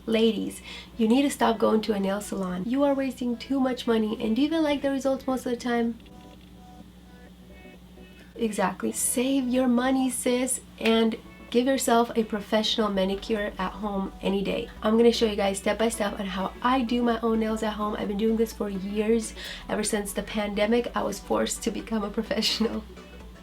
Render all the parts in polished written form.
Ladies, you need to stop going to a nail salon. You are wasting too much money, and do you even like the results most of the time? Exactly. Save your money, sis, and give yourself a professional manicure at home any day. I'm going to show you guys step by step on how I do my own nails at home. I've been doing this for years. Ever since the pandemic, I was forced to become a professional.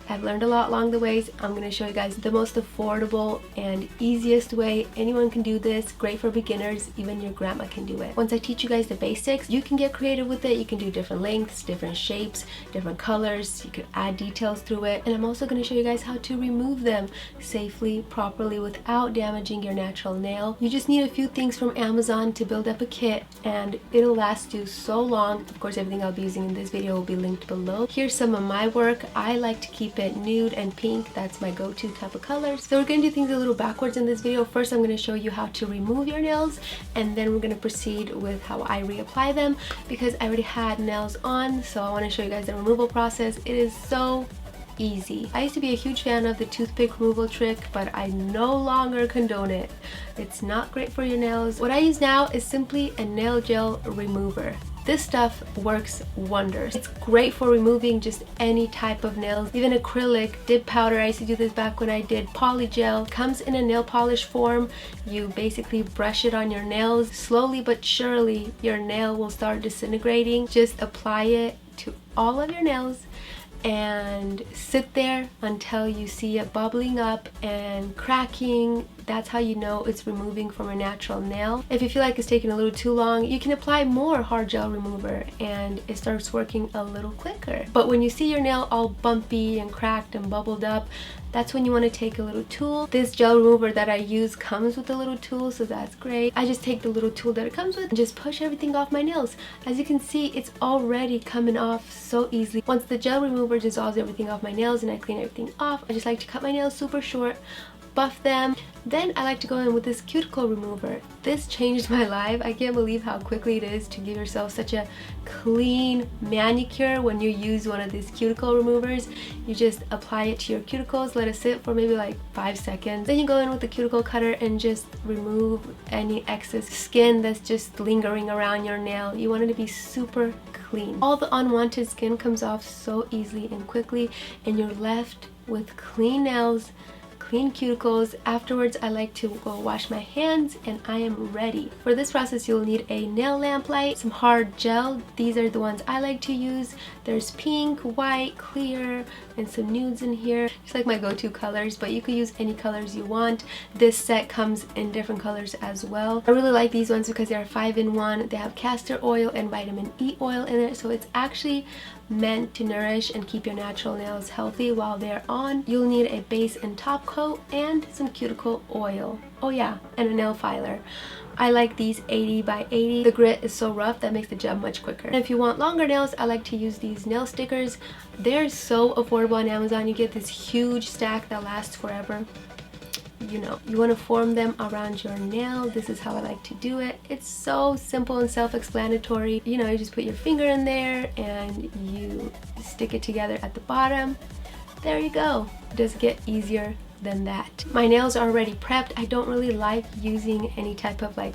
I've learned a lot along the ways. I'm going to show you guys the most affordable and easiest way. Anyone can do this. Great for beginners. Even your grandma can do it. Once I teach you guys the basics, you can get creative with it. You can do different lengths, different shapes, different colors. You can add details through it. And I'm also going to show you guys how to remove them safely, properly, without damaging your natural nail. You just need a few things from Amazon to build up a kit, and it'll last you so long. Of course, everything I'll be using in this video will be linked below. Here's some of my work. I like to keep it nude and pink. That's my go-to type of colors. So we're going to do things a little backwards in this video. First, I'm going to show you how to remove your nails, and then we're going to proceed with how I reapply them, because I already had nails on, so I want to show you guys the removal process. It is so easy. I used to be a huge fan of the toothpick removal trick, but I no longer condone it. It's not great for your nails. What I use now is simply a nail gel remover. This stuff works wonders. It's great for removing just any type of nails, even acrylic, dip powder. I used to do this back when I did polygel. Comes in a nail polish form. You basically brush it on your nails. Slowly but surely, your nail will start disintegrating. Just apply it to all of your nails and sit there until you see it bubbling up and cracking. That's how you know it's removing from a natural nail. If you feel like it's taking a little too long, you can apply more hard gel remover and it starts working a little quicker. But when you see your nail all bumpy and cracked and bubbled up, that's when you want to take a little tool. This gel remover that I use comes with a little tool, so that's great. I just take the little tool that it comes with and just push everything off my nails. As you can see, it's already coming off so easily. Once the gel remover dissolves everything off my nails and I clean everything off, I just like to cut my nails super short, buff them. Then I like to go in with this cuticle remover. This changed my life. I can't believe how quickly it is to give yourself such a clean manicure when you use one of these cuticle removers. You just apply it to your cuticles, let it sit for maybe like 5 seconds. Then you go in with the cuticle cutter and just remove any excess skin that's just lingering around your nail. You want it to be super clean. All the unwanted skin comes off so easily and quickly, and you're left with clean nails, clean cuticles. Afterwards, I like to go wash my hands and I am ready. For this process, you'll need a nail lamp light, some hard gel. These are the ones I like to use. There's pink, white, clear, and some nudes in here. Just like my go-to colors, but you could use any colors you want. This set comes in different colors as well. I really like these ones because they are 5-in-1. They have castor oil and vitamin E oil in it, so it's actually meant to nourish and keep your natural nails healthy while they're on. You'll need a base and top coat and some cuticle oil. Oh yeah, and a nail filer. I like these 80 by 80. The grit is so rough that makes the job much quicker. And if you want longer nails, I like to use these nail stickers. They're so affordable on Amazon. You get this huge stack that lasts forever. You know, you want to form them around your nail. This is how I like to do it. It's so simple and self-explanatory. You know, you just put your finger in there and you stick it together at the bottom. There you go. It doesn't get easier than that. My nails are already prepped. I don't really like using any type of like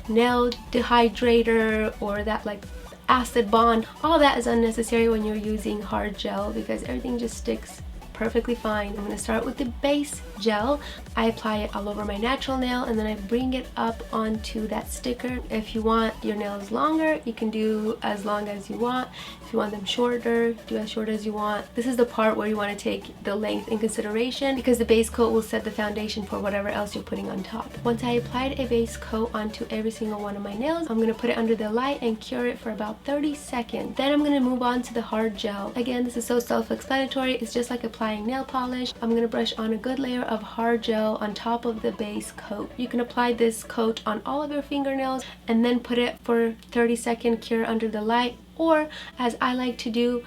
nail dehydrator or that like acid bond. All that is unnecessary when you're using hard gel because everything just sticks perfectly fine. I'm going to start with the base gel. I apply it all over my natural nail and then I bring it up onto that sticker. If you want your nails longer, you can do as long as you want. If you want them shorter, do as short as you want. This is the part where you want to take the length in consideration because the base coat will set the foundation for whatever else you're putting on top. Once I applied a base coat onto every single one of my nails, I'm going to put it under the light and cure it for about 30 seconds. Then I'm going to move on to the hard gel. Again, this is so self-explanatory. It's just like applying nail polish. I'm going to brush on a good layer of hard gel on top of the base coat. You can apply this coat on all of your fingernails and then put it for 30-second cure under the light, or as I like to do,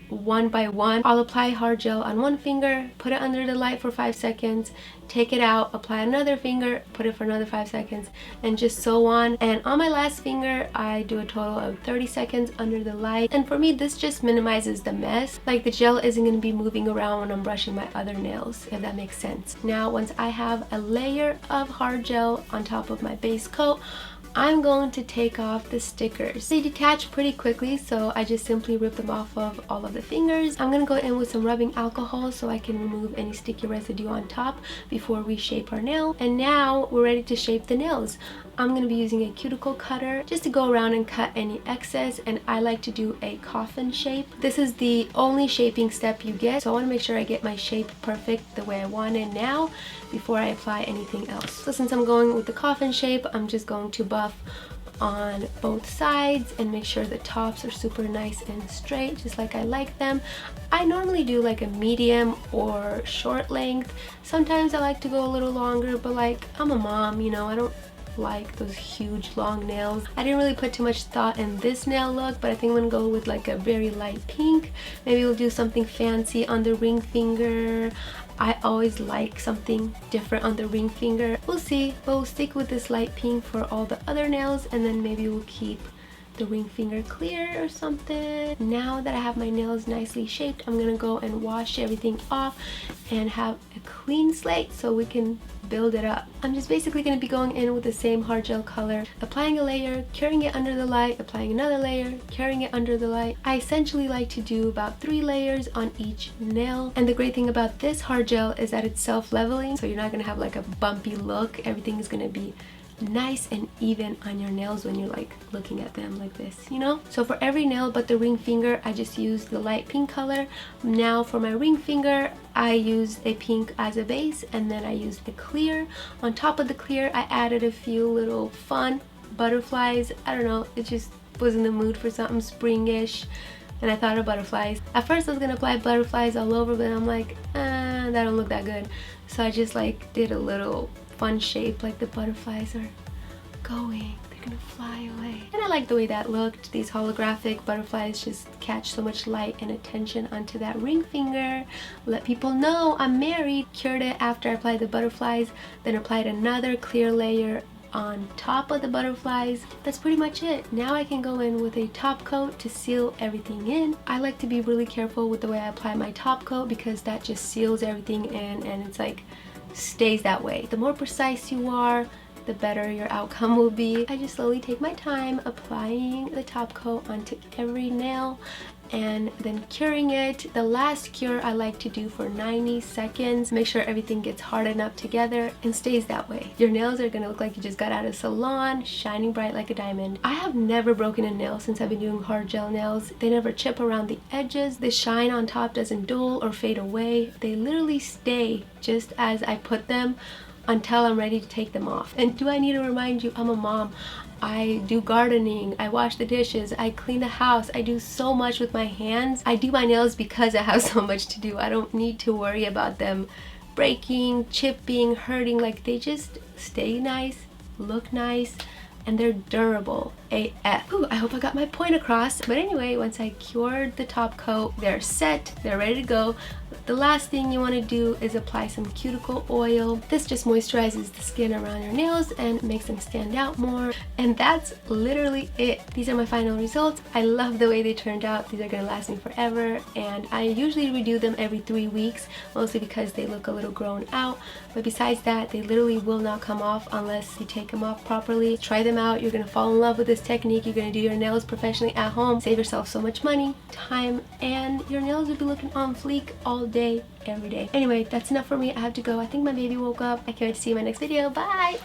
one by one. I'll apply hard gel on one finger, put it under the light for 5 seconds, take it out, apply another finger, put it for another 5 seconds, and just so on. And on my last finger, I do a total of 30 seconds under the light. And for me, this just minimizes the mess. Like, the gel isn't going to be moving around when I'm brushing my other nails, if that makes sense. Now, once I have a layer of hard gel on top of my base coat, I'm going to take off the stickers. They detach pretty quickly, so I just simply rip them off of all of the fingers. I'm going to go in with some rubbing alcohol so I can remove any sticky residue on top before we shape our nail. And now we're ready to shape the nails. I'm going to be using a cuticle cutter just to go around and cut any excess, and I like to do a coffin shape. This is the only shaping step you get, so I want to make sure I get my shape perfect the way I want it now before I apply anything else. So since I'm going with the coffin shape, I'm just going to buff on both sides and make sure the tops are super nice and straight, just like I like them. I normally do like a medium or short length. Sometimes I like to go a little longer, but like, I'm a mom, you know, I don't like those huge long nails. I didn't really put too much thought in this nail look, but I think I'm gonna go with like a very light pink. Maybe we'll do something fancy on the ring finger. I always like something different on the ring finger. We'll see, but we'll stick with this light pink for all the other nails, and then maybe we'll keep the ring finger clear or something. Now that I have my nails nicely shaped, I'm gonna go and wash everything off and have a clean slate so we can build it up. I'm just basically going to be going in with the same hard gel color, applying a layer, curing it under the light, applying another layer, curing it under the light. I essentially like to do about 3 layers on each nail, and the great thing about this hard gel is that it's self-leveling, so you're not going to have like a bumpy look. Everything is going to be nice and even on your nails when you're like looking at them like this, you know? So for every nail but the ring finger, I just use the light pink color. Now for my ring finger, I used a pink as a base, and then I used the clear. On top of the clear, I added a few little fun butterflies. I don't know, it just was in the mood for something springish, and I thought of butterflies. At first I was gonna apply butterflies all over, but I'm like, that don't look that good. So I just like did a little fun shape, like the butterflies are going, they're gonna fly away. And I like the way that looked. These holographic butterflies just catch so much light and attention onto that ring finger. Let people know I'm married. Cured it after I applied the butterflies, then applied another clear layer on top of the butterflies. That's pretty much it. Now I can go in with a top coat to seal everything in. I like to be really careful with the way I apply my top coat because that just seals everything in, and it's like stays that way. The more precise you are, the better your outcome will be. I just slowly take my time applying the top coat onto every nail and then curing it. The last cure I like to do for 90 seconds. Make sure everything gets hardened up together and stays that way. Your nails are gonna look like you just got out of Salon, shining bright like a diamond. I have never broken a nail since I've been doing hard gel nails. They never chip around the edges. The shine on top doesn't dull or fade away. They literally stay just as I put them until I'm ready to take them off. And do I need to remind you, I'm a mom. I do gardening, I wash the dishes, I clean the house, I do so much with my hands. I do my nails because I have so much to do. I don't need to worry about them breaking, chipping, hurting. Like, they just stay nice, look nice, and they're durable AF. Ooh, I hope I got my point across. But anyway, once I cured the top coat, they're set, they're ready to go. The last thing you want to do is apply some cuticle oil. This just moisturizes the skin around your nails and makes them stand out more. And that's literally it. These are my final results. I love the way they turned out. These are gonna last me forever, and I usually redo them every 3 weeks, mostly because they look a little grown out. But besides that, they literally will not come off unless you take them off properly. Try them out. You're gonna fall in love with this technique. You're gonna do your nails professionally at home, save yourself so much money, time, and your nails will be looking on fleek all day, every day. Anyway, that's enough for me. I have to go. I think my baby woke up. I can't wait to see you in my next video. Bye!